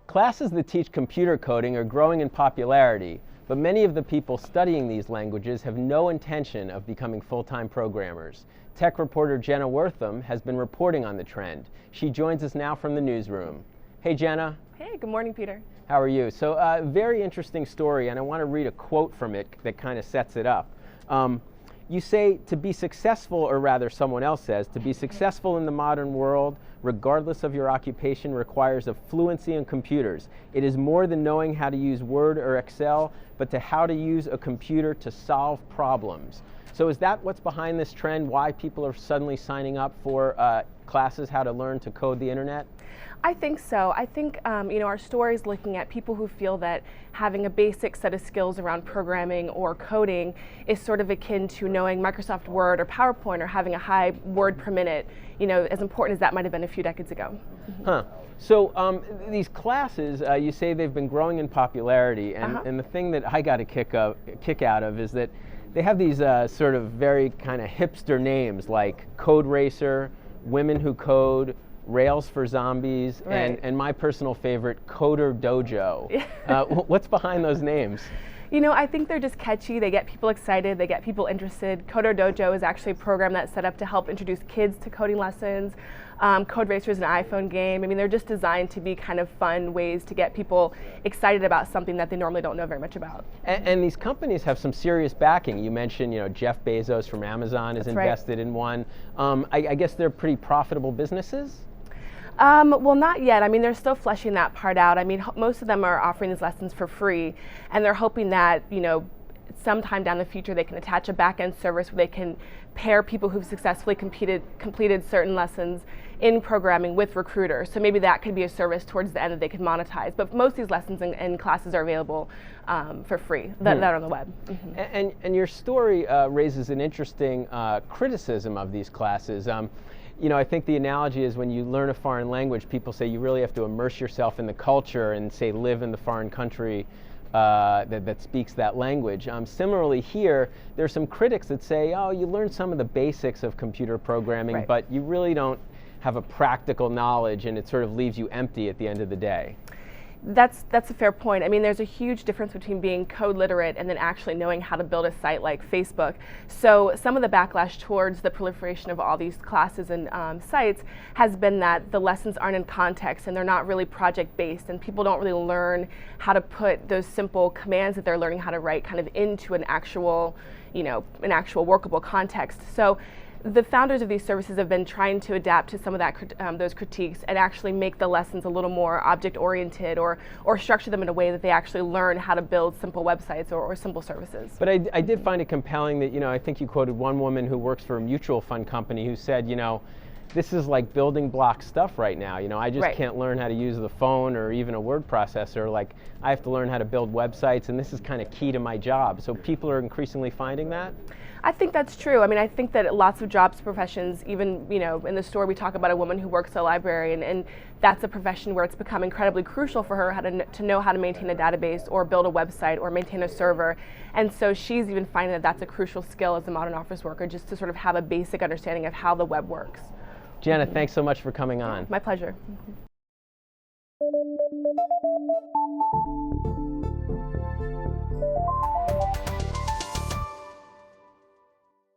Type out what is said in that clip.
Classes that teach computer coding are growing in popularity, but many of the people studying these languages have no intention of becoming full-time programmers. Tech reporter Jenna Wortham has been reporting on the trend. She joins us now from the newsroom. Hey, Jenna. Hey, good morning, Peter. How are you? So, very interesting story, and I want to read a quote from it that kind of sets it up. You say, to be successful, or rather someone else says, to be successful in the modern world, regardless of your occupation, requires a fluency in computers. It is more than knowing how to use Word or Excel, but to how to use a computer to solve problems. So is that what's behind this trend, why people are suddenly signing up for classes, how to learn to code the internet? I think so. I think our story is looking at people who feel that having a basic set of skills around programming or coding is sort of akin to knowing Microsoft Word or PowerPoint or having a high word per minute, as important as that might have been a few decades ago. Huh. So these classes, you say they've been growing in popularity, and the thing that I got a kick out of is that they have these sort of very kind of hipster names like Code Racer, Women Who Code, Rails for Zombies, right, and my personal favorite, Coder Dojo. What's behind those names? I think they're just catchy. They get people excited. They get people interested. Coder Dojo is actually a program that's set up to help introduce kids to coding lessons. Code Racer is an iPhone game. I mean, they're just designed to be kind of fun ways to get people excited about something that they normally don't know very much about. And these companies have some serious backing. You mentioned, Jeff Bezos from Amazon is invested in one. I guess they're pretty profitable businesses? Well, not yet. I mean, they're still fleshing that part out. I mean, most of them are offering these lessons for free, and they're hoping that, sometime down the future they can attach a back-end service where they can pair people who've successfully completed certain lessons in programming with recruiters. So maybe that could be a service towards the end that they could monetize. But most of these lessons and classes are available for free, that are on the web. Mm-hmm. And your story raises an interesting criticism of these classes. I think the analogy is when you learn a foreign language, people say you really have to immerse yourself in the culture and, say, live in the foreign country that speaks that language. Similarly here, there are some critics that say, oh, you learn some of the basics of computer programming, right, but you really don't have a practical knowledge, and it sort of leaves you empty at the end of the day. That's a fair point. I mean, there's a huge difference between being code literate and then actually knowing how to build a site like Facebook. So some of the backlash towards the proliferation of all these classes and sites has been that the lessons aren't in context and they're not really project-based, and people don't really learn how to put those simple commands that they're learning how to write kind of into an actual workable context. So the founders of these services have been trying to adapt to some of those critiques and actually make the lessons a little more object-oriented or structure them in a way that they actually learn how to build simple websites or simple services. But I did find it compelling that, I think you quoted one woman who works for a mutual fund company who said, this is like building block stuff right now. I just can't learn how to use the phone or even a word processor. Like, I have to learn how to build websites, and this is kind of key to my job. So people are increasingly finding that? I think that's true. I mean, I think that lots of jobs professions, even, in the story we talk about a woman who works at a library, and that's a profession where it's become incredibly crucial for her to know how to maintain a database or build a website or maintain a server. And so she's even finding that that's a crucial skill as a modern office worker, just to sort of have a basic understanding of how the web works. Jenna, thanks so much for coming on. My pleasure.